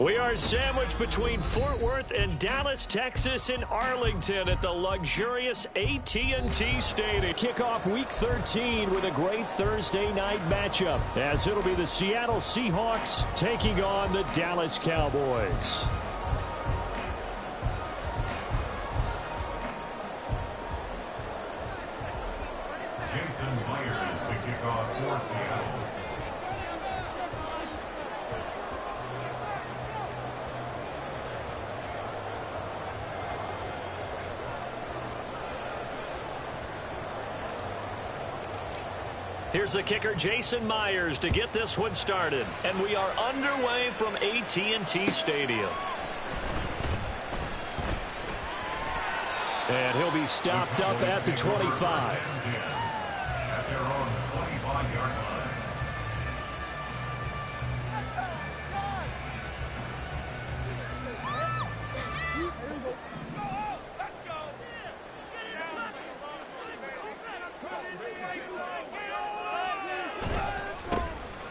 We are sandwiched between Fort Worth and Dallas, Texas, in Arlington at the luxurious AT&T Stadium. Kickoff Week 13 with a great Thursday night matchup, as it'll be the Seattle Seahawks taking on the Dallas Cowboys. Jason Myers to kick off for Seattle. Here's the kicker, Jason Myers, to get this one started. And we are underway from AT&T Stadium. And he'll be stopped up at the 25. At their own 25-yard line.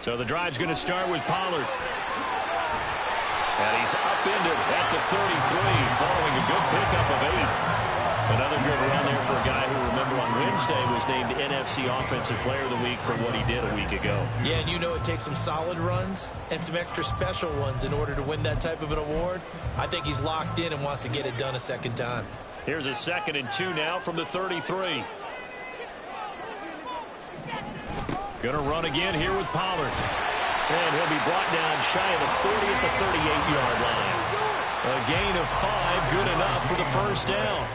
So the drive's going to start with Pollard. And he's upended at the 33 following a good pickup of 8. Another good run there for a guy who, remember, on Wednesday was named NFC Offensive Player of the Week for what he did a week ago. Yeah, and you know it takes some solid runs and some extra special ones in order to win that type of an award. I think he's locked in and wants to get it done a second time. Here's a 2nd and 2 now from the 33. Going to run again here with Pollard. And he'll be brought down shy of the 40 at the 38-yard line. A gain of 5, good enough for the first down.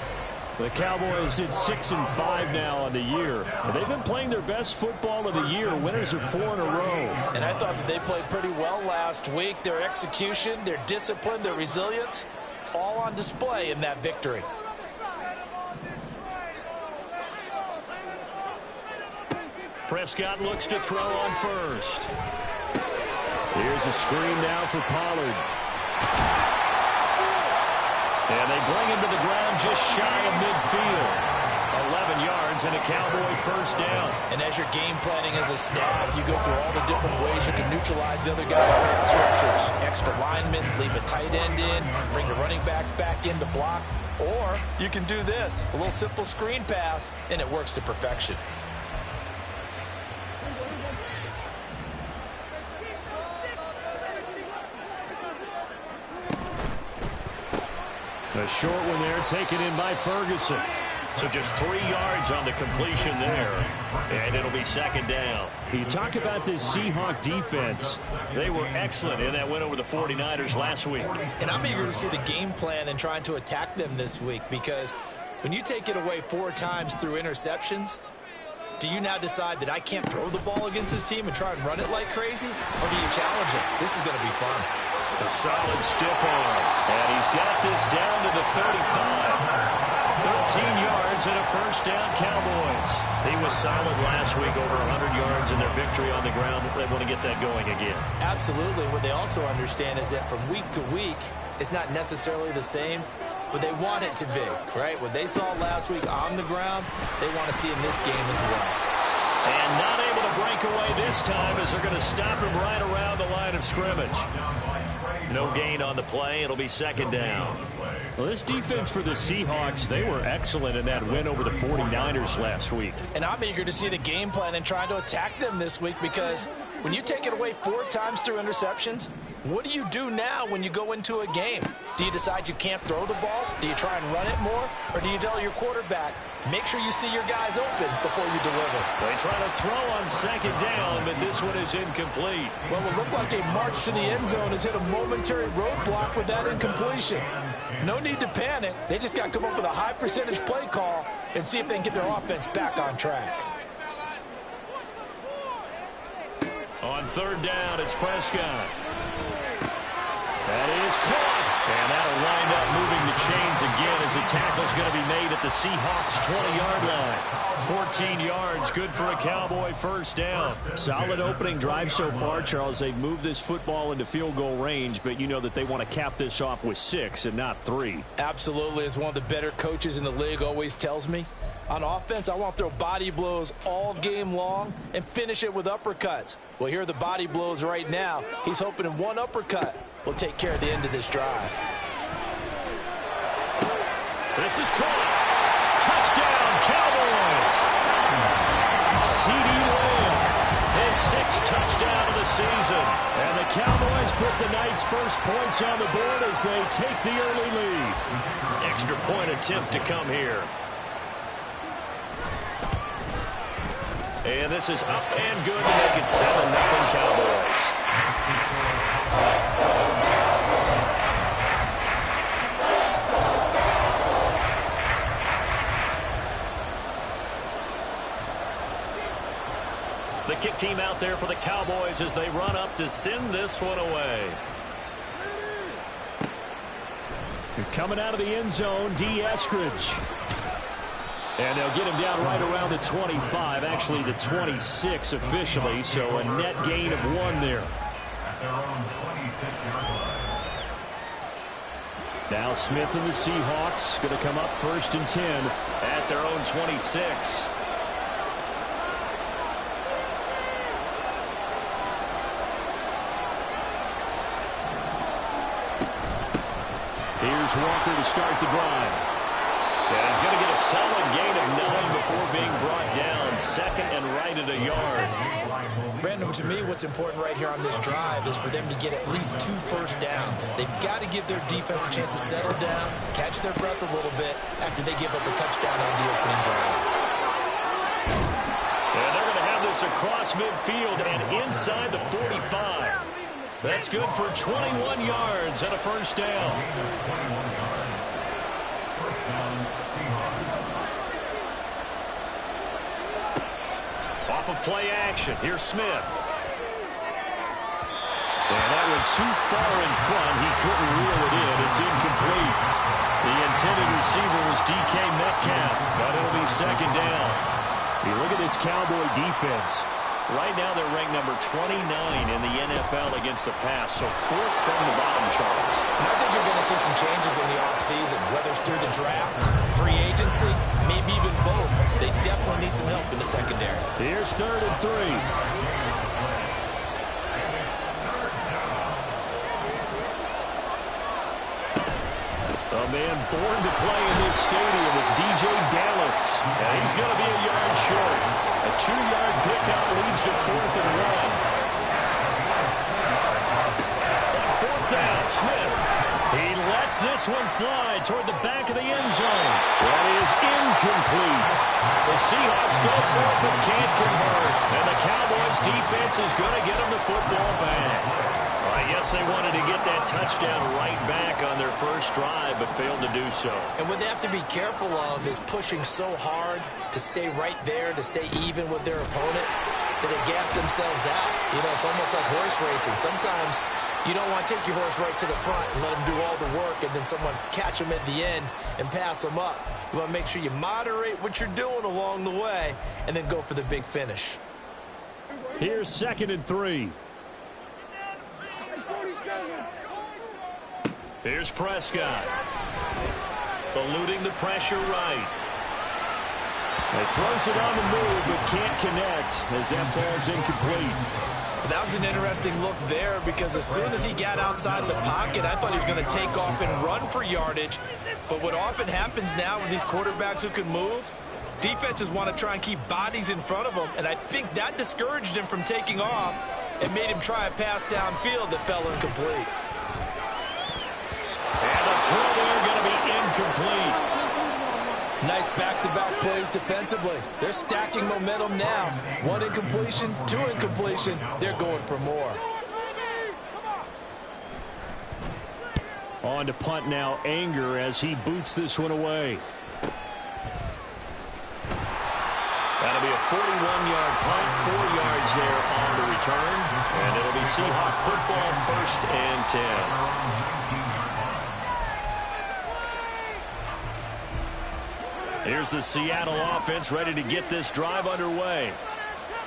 The Cowboys hit 6-5 now on the year. They've been playing their best football of the year. Winners of 4 in a row. And I thought that they played pretty well last week. Their execution, their discipline, their resilience, all on display in that victory. Prescott looks to throw on first. Here's a screen now for Pollard. And they bring him to the ground just shy of midfield. 11 yards and a Cowboy first down. And as you're game planning as a staff, you go through all the different ways you can neutralize the other guy's pass rushers. Extra linemen, leave a tight end in, bring the running backs back in to block. Or you can do this, a little simple screen pass, and it works to perfection. A short one there, taken in by Ferguson. So just 3 yards on the completion there. And it'll be 2nd down. You talk about this Seahawk defense. They were excellent in that win over the 49ers last week. And I'm eager to see the game plan and trying to attack them this week, because when you take it away 4 times through interceptions, do you now decide that I can't throw the ball against this team and try and run it like crazy? Or do you challenge it? This is going to be fun. A solid stiff arm. And he's got this down to the 35. 13 yards and a first down, Cowboys. He was solid last week, over 100 yards in their victory on the ground. They want to get that going again. Absolutely. What they also understand is that from week to week, it's not necessarily the same, but they want it to be, right? What they saw last week on the ground, they want to see in this game as well. And not able to break away this time, as they're going to stop him right around the line of scrimmage. No gain on the play. It'll be 2nd down. Well, this defense for the Seahawks, they were excellent in that win over the 49ers last week. And I'm eager to see the game plan and trying to attack them this week, because when you take it away 4 times through interceptions, what do you do now when you go into a game? Do you decide you can't throw the ball? Do you try and run it more? Or do you tell your quarterback, make sure you see your guys open before you deliver? They try to throw on 2nd down, but this one is incomplete. Well, it looked like a march to the end zone has hit a momentary roadblock with that incompletion. No need to panic. They just got to come up with a high percentage play call and see if they can get their offense back on track. On 3rd down, it's Prescott. That is caught. And that'll wind up moving the chains again, as the tackle's going to be made at the Seahawks' 20-yard line. 14 yards, good for a Cowboy first down. Solid opening drive so far, Charles. They've moved this football into field goal range, but you know that they want to cap this off with 6 and not 3. Absolutely. As one of the better coaches in the league always tells me, on offense, I want to throw body blows all game long and finish it with uppercuts. Well, here are the body blows right now. He's hoping in one uppercut will take care of the end of this drive. This is caught. Touchdown, Cowboys. CeeDee Lamb, his 6th touchdown of the season. And the Cowboys put the Knights' first points on the board as they take the early lead. Extra point attempt to come here. And this is up and good to make it 7-0 Cowboys. The kick team out there for the Cowboys as they run up to send this one away. Coming out of the end zone, D. Eskridge. And they'll get him down right around the 25, actually the 26 officially, so a net gain of 1 there. At their own 26-yard line. Now Smith and the Seahawks going to come up 1st and 10 at their own 26. Here's Walker to start the drive. Yeah, he's going to get a solid gain of 9 before being brought down. 2nd and right at a yard. Brandon, to me, what's important right here on this drive is for them to get at least 2 first downs. They've got to give their defense a chance to settle down, catch their breath a little bit after they give up a touchdown on the opening drive. And they're going to have this across midfield and inside the 45. That's good for 21 yards and a first down. Off of play action. Here's Smith. And that one too far in front. He couldn't reel it in. It's incomplete. The intended receiver was DK Metcalf, but it'll be 2nd down. You look at this Cowboy defense. Right now they're ranked number 29 in the NFL against the pass, so 4th from the bottom, Charles. And I think you're going to see some changes in the offseason, whether it's through the draft, free agency, maybe even both. They definitely need some help in the secondary. Here's 3rd and 3. A man born to play in this stadium. It's DJ Dallas. And he's going to be a yard short. A 2-yard pickup leads to 4th and 1. On 4th down, Smith. He lets this one fly toward the back of the end zone. That is incomplete. The Seahawks go for it but can't convert. And the Cowboys defense is going to get them the football back. I guess they wanted to get that touchdown right back on their first drive, but failed to do so. And what they have to be careful of is pushing so hard to stay right there, to stay even with their opponent, that they gas themselves out. You know, it's almost like horse racing. Sometimes you don't want to take your horse right to the front and let them do all the work, and then someone catch them at the end and pass them up. You want to make sure you moderate what you're doing along the way and then go for the big finish. Here's 2nd and 3. Here's Prescott. Eluding the pressure right. He throws it on the move, but can't connect as that falls incomplete. That was an interesting look there because as soon as he got outside the pocket, I thought he was going to take off and run for yardage. But what often happens now with these quarterbacks who can move, defenses want to try and keep bodies in front of them, and I think that discouraged him from taking off and made him try a pass downfield that fell incomplete. And the throw there going to be incomplete. Nice back-to-back plays defensively. They're stacking momentum now. 1 incompletion, 2 incompletion. They're going for more. On to punt now, Anger as he boots this one away. That'll be a 41-yard punt, 4 yards there on the return. And it'll be Seahawk football, 1st and 10. Here's the Seattle offense ready to get this drive underway.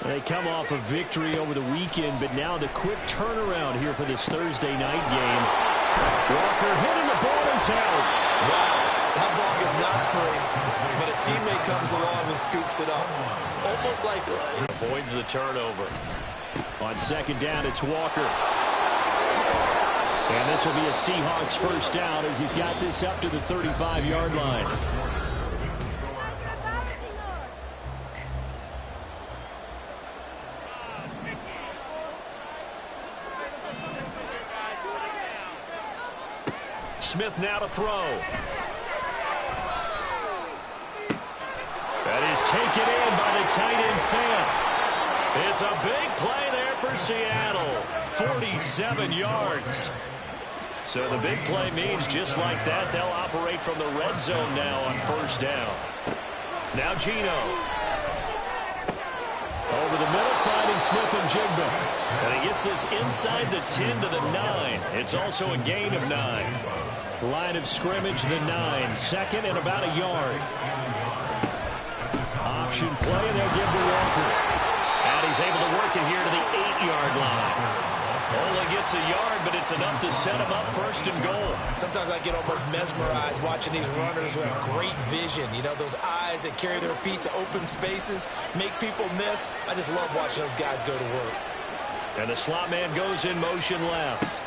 They come off a victory over the weekend, but now the quick turnaround here for this Thursday night game. Walker hitting the ball is out. Wow, that ball is not free, but a teammate comes along and scoops it up. Almost like... Avoids the turnover. On 2nd down, it's Walker. And this will be a Seahawks first down as he's got this up to the 35-yard line. Smith now to throw. That is taken in by the tight end Fant. It's a big play there for Seattle. 47 yards. So the big play means just like that, they'll operate from the red zone now on first down. Now Geno. Over the middle, finding Smith and Jigba. And he gets this inside the 10 to the 9. It's also a gain of 9. Line of scrimmage, the 9. Second and about a yard. Option play, and they'll give to Walker. And he's able to work it here to the 8-yard line. Only gets a yard, but it's enough to set him up first and goal. Sometimes I get almost mesmerized watching these runners who have great vision. You know, those eyes that carry their feet to open spaces, make people miss. I just love watching those guys go to work. And the slot man goes in motion left.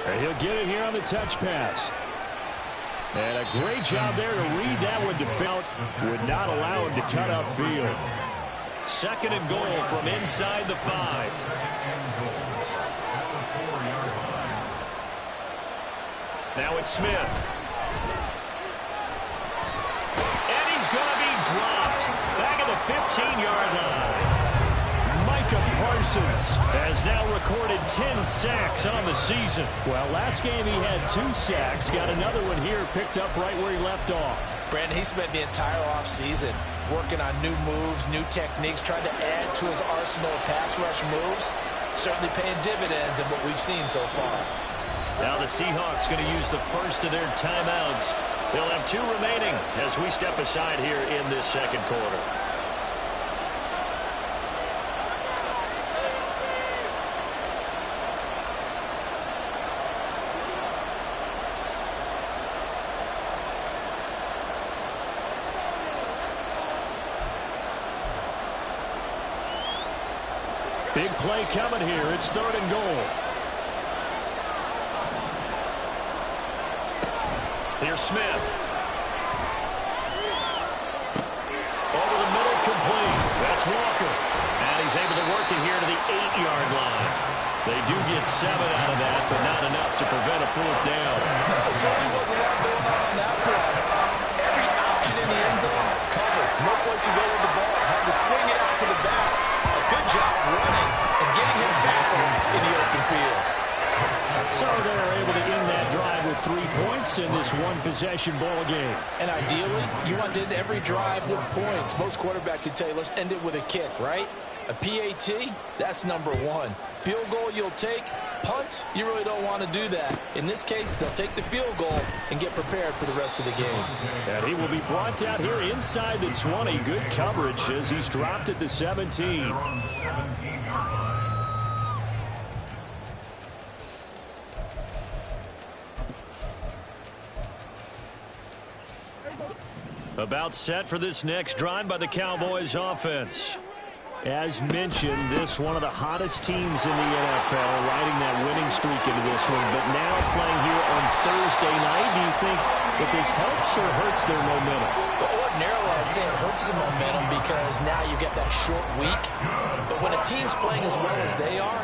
And he'll get it here on the touch pass. And a great job there to read that one. Would not allow him to cut upfield. Second and goal from inside the 5. Now it's Smith. And he's going to be dropped. Back at the 15-yard line. Micah Parsons has now recorded 10 sacks on the season. Well, last game he had 2 sacks. Got another one here picked up right where he left off. Brandon, he spent the entire offseason working on new moves, new techniques, trying to add to his arsenal of pass rush moves. Certainly paying dividends in what we've seen so far. Now the Seahawks going to use the first of their timeouts. They'll have 2 remaining as we step aside here in this second quarter. Big play coming here. It's third and goal. Here's Smith. Over the middle, complete. That's Walker. And he's able to work it here to the 8-yard line. They do get 7 out of that, but not enough to prevent a fourth down. There certainly was a lot going on that play. Every option in the end zone covered. No place to go with the ball. Had to swing it out to the back. A good job running and getting him tackled in the open field. So they're able to end that drive with 3 points in this one-possession ball game. And ideally, you want to end every drive with points. Most quarterbacks would tell you, let's end it with a kick, right? A PAT, that's number 1. Field goal you'll take. Punts, you really don't want to do that. In this case, they'll take the field goal and get prepared for the rest of the game. And he will be brought out here inside the 20. Good coverage as he's dropped at the 17. About set for this next drive by the Cowboys offense. As mentioned, this one of the hottest teams in the NFL, riding that winning streak into this one, but now playing here on Thursday night. Do you think that this helps or hurts their momentum? Well, ordinarily, I'd say it hurts the momentum because now you get that short week. But when a team's playing as well as they are,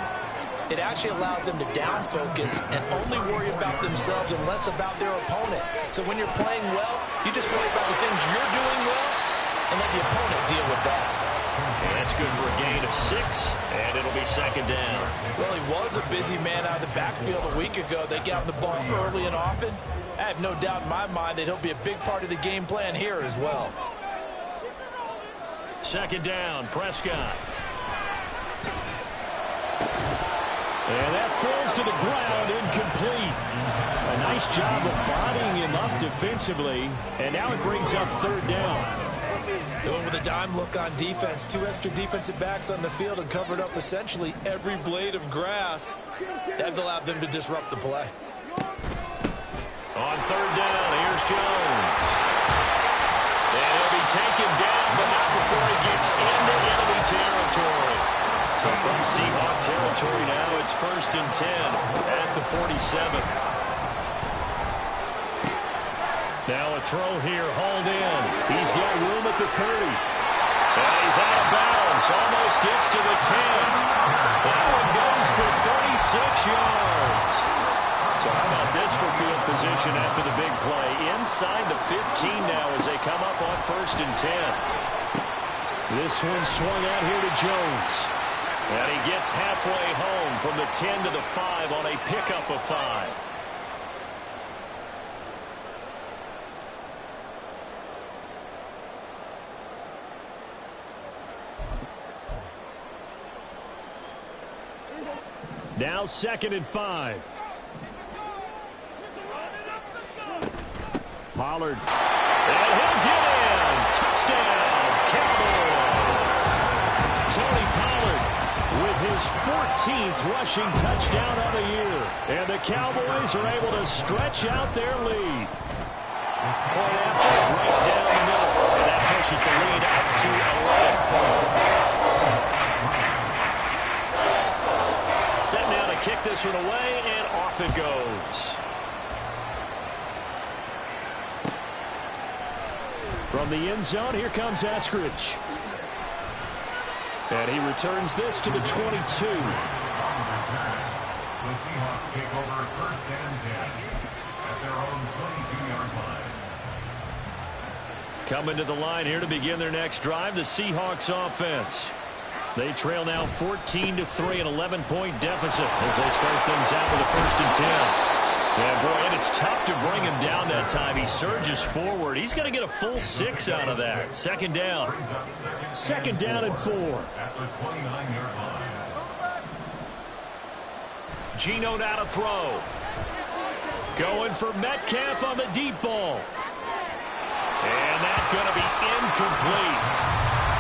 it actually allows them to down focus and only worry about themselves and less about their opponent. So when you're playing well, you just worry about the things you're doing well and let the opponent deal with that. And that's good for a gain of 6, and it'll be second down. Well, he was a busy man out of the backfield a week ago. They got the ball early and often. I have no doubt in my mind that he'll be a big part of the game plan here as well. Second down, Prescott. And that falls to the ground, incomplete. A nice job of bodying him up defensively, and now it brings up third down. Going with a dime look on defense. 2 extra defensive backs on the field and covered up essentially every blade of grass. That allowed them to disrupt the play. On third down, here's Jones. And he'll be taken down, but not before he gets into enemy territory. So So from Seahawk territory now, it's 1st and 10 at the 47. Now a throw here, hauled in. He's got room at the 30. And he's out of bounds, almost gets to the 10. That one goes for 36 yards. So how about this for field position after the big play? Inside the 15 now as they come up on 1st and 10. This one swung out here to Jones. And he gets halfway home from the 10 to the 5 on a pickup of 5. Now 2nd and 5. Pollard. And he'll get in. Touchdown, Cowboys. Tony Pollard with his 14th rushing touchdown of the year. And the Cowboys are able to stretch out their lead. Point after, right down the middle. And that pushes the lead up to 11. Set now to kick this one away, and off it goes. From the end zone, here comes Eskridge. And he returns this to the 22. The Seahawks take over 1st and 10 at their own 22-yard line. Coming to the line here to begin their next drive, the Seahawks offense. They trail now 14-3, an 11-point deficit as they start things out with a 1st and 10. Yeah, boy, and it's tough to bring him down that time. He surges forward. He's going to get a full 6 out of that. 2nd down. 2nd down and 4. At the 29-yard line. Geno now to throw. Going for Metcalf on the deep ball. And that's going to be incomplete.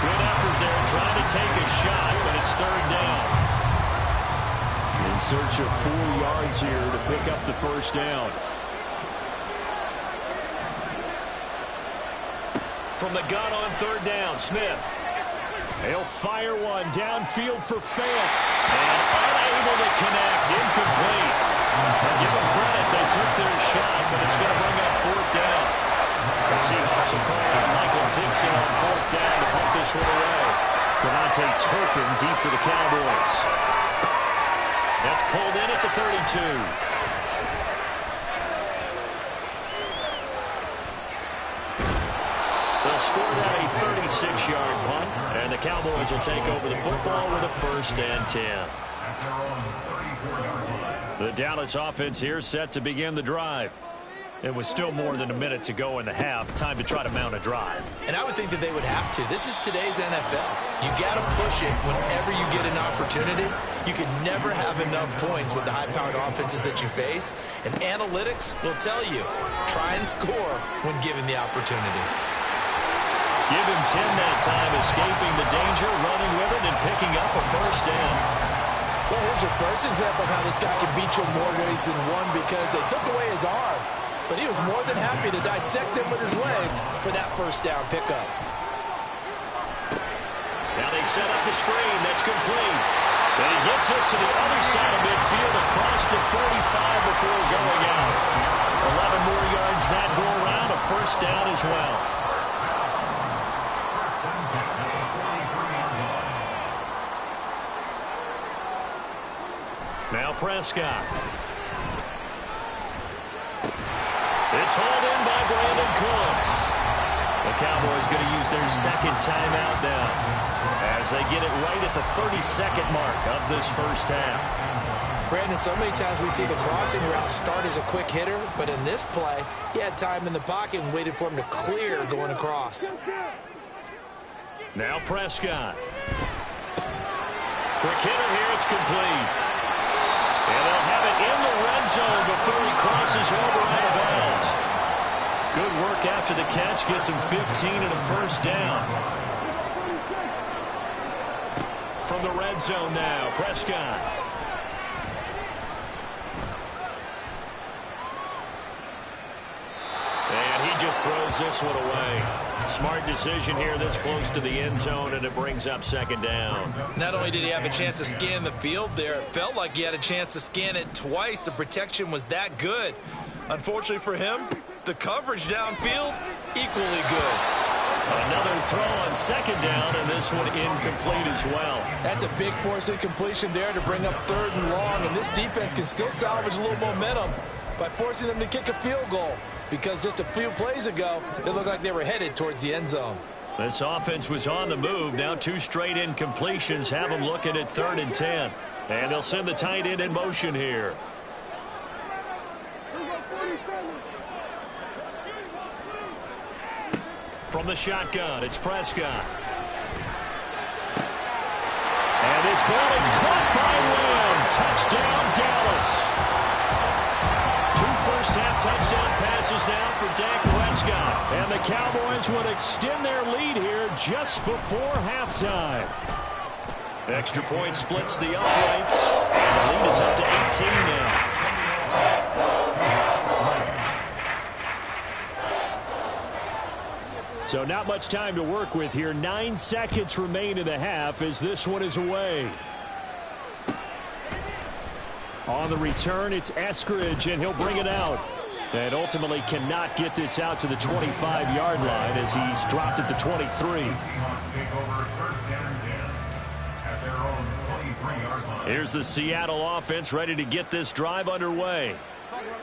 Good effort there trying to take a shot, but it's 3rd down. In search of 4 yards here to pick up the 1st down. From the gun on 3rd down, Smith. He'll fire one downfield for Fant. And unable to connect, incomplete. Give them credit, they took their shot, but it's going to bring up 4th down. The Seahawks will call on Michael Dixon on 4th down to put this one away. Devontae Turpin deep for the Cowboys. That's pulled in at the 32. They'll score that a 36-yard punt, and the Cowboys will take over the football with a 1st and 10. The Dallas offense here set to begin the drive. It was still more than a minute to go in the half. Time to try to mount a drive. And I would think that they would have to. This is today's NFL. You got to push it whenever you get an opportunity. You can never have enough points with the high-powered offenses that you face. And analytics will tell you, try and score when given the opportunity. Give him 10 that time, escaping the danger, running with it, and picking up a 1st down. Well, here's your first example of how this guy can beat you in more ways than one, because they took away his arm. But he was more than happy to dissect them with his legs for that 1st down pickup. Now they set up the screen. That's complete. And he gets us to the other side of midfield across the 45 before going out. 11 more yards that go around. A 1st down as well. Now Prescott. It's hauled in by Brandon Cooks. The Cowboys going to use their 2nd timeout now as they get it right at the 32nd mark of this 1st half. Brandon, so many times we see the crossing route start as a quick hitter, but in this play, he had time in the pocket and waited for him to clear going across. Now Prescott. Quick hitter here, it's complete. And they'll have it in the red zone before he crosses over out of bounds. Good work after the catch, gets him 15 and a 1st down. From the red zone now, Prescott. And he just throws this one away. Smart decision here this close to the end zone, and it brings up second down. Not only did he have a chance to scan the field there, it felt like he had a chance to scan it twice. The protection was that good. Unfortunately for him, the coverage downfield, equally good. Another throw on second down, and this one incomplete as well. That's a big force incompletion there to bring up 3rd and long, and this defense can still salvage a little momentum by forcing them to kick a field goal, because just a few plays ago, it looked like they were headed towards the end zone. This offense was on the move. Now 2 straight incompletions have them looking at 3rd and 10. And they'll send the tight end in motion here. From the shotgun, it's Prescott. And this ball is caught by Lamb. Touchdown, Dallas. 2 first-half touchdown passes now for Dak Prescott. And the Cowboys would extend their lead here just before halftime. Extra point splits the uprights. And the lead is up to 18 now. So not much time to work with here. 9 seconds remain in the half as this one is away. On the return, it's Eskridge, and he'll bring it out. And ultimately cannot get this out to the 25-yard line as he's dropped at the 23. Here's the Seattle offense ready to get this drive underway.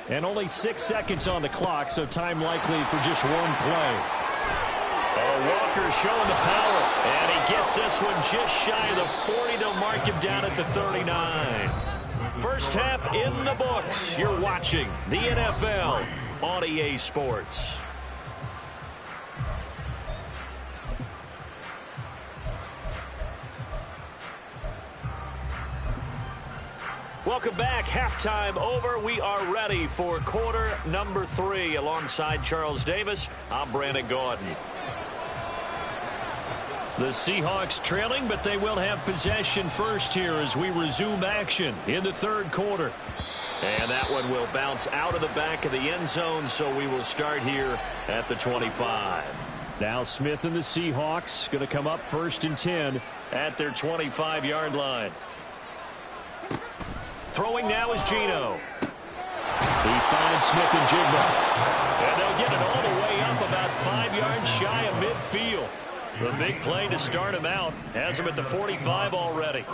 And only 6 seconds on the clock, so time likely for just one play. Walker showing the power, and he gets this one just shy of the 40. They'll mark him down at the 39. First half in the books. You're watching the NFL on EA Sports. Welcome back. Halftime over. We are ready for quarter number 3. Alongside Charles Davis, I'm Brandon Gaudin. The Seahawks trailing, but they will have possession first here as we resume action in the 3rd quarter. And that one will bounce out of the back of the end zone, so we will start here at the 25. Now Smith and the Seahawks going to come up 1st and 10 at their 25-yard line. Throwing now is Geno. He finds Smith and Jigba. And they'll get it all the way up about 5 yards shy of midfield. The big play to start him out has him at the 45 already.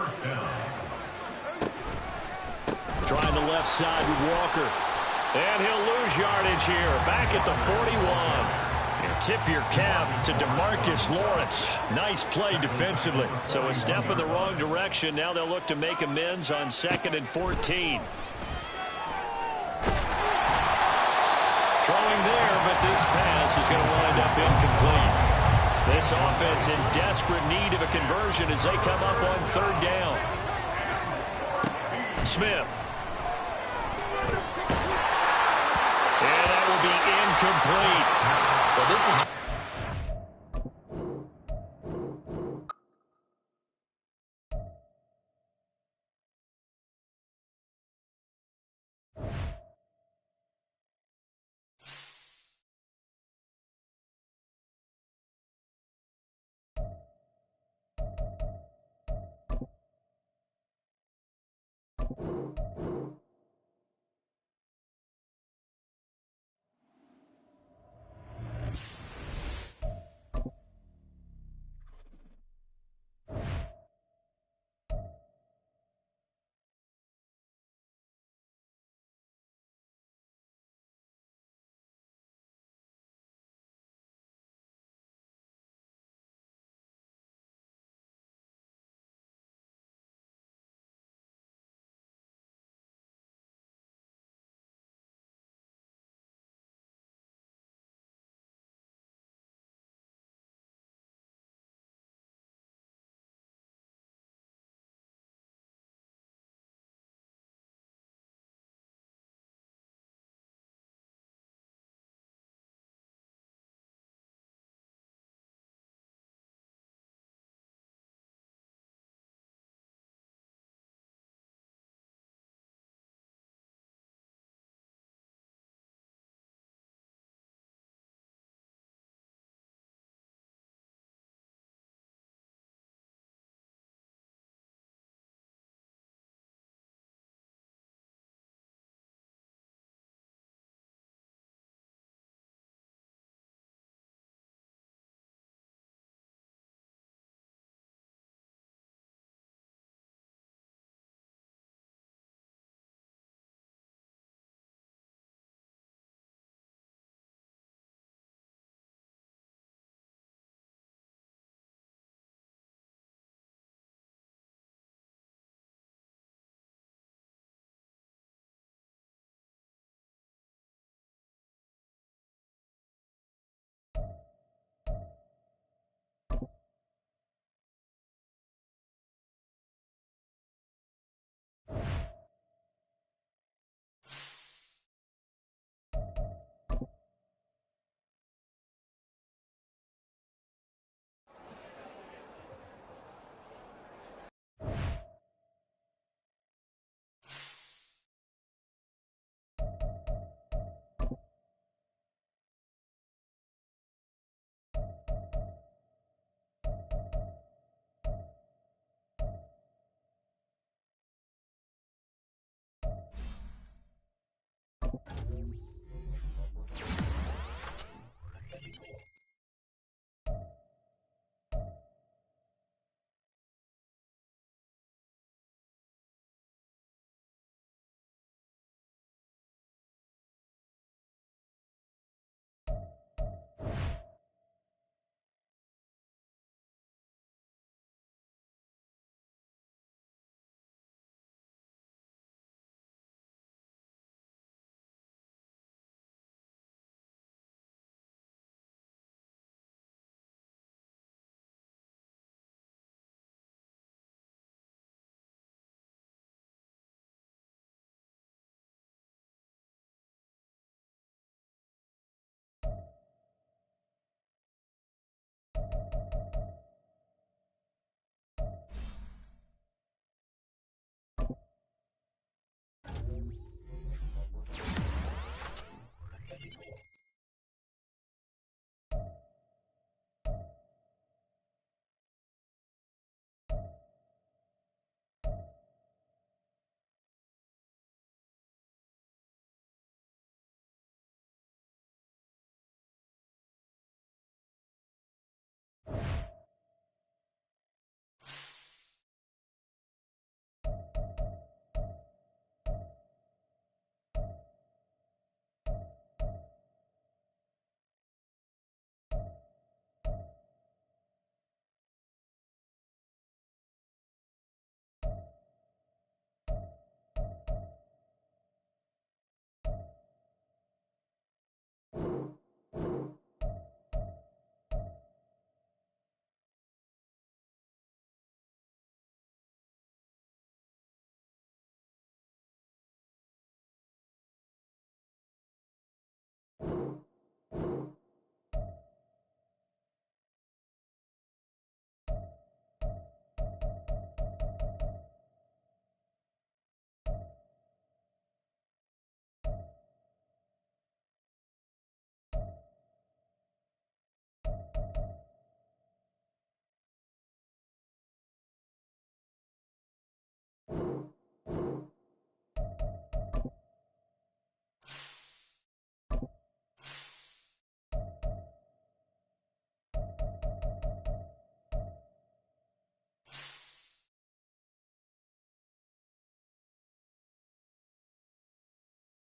Trying the left side with Walker. And he'll lose yardage here. Back at the 41. And tip your cap to DeMarcus Lawrence. Nice play defensively. So a step in the wrong direction. Now they'll look to make amends on 2nd and 14. Throwing there, but this pass is going to wind up incomplete. This offense in desperate need of a conversion as they come up on 3rd down. Smith. And that will be incomplete. Well, this is... it.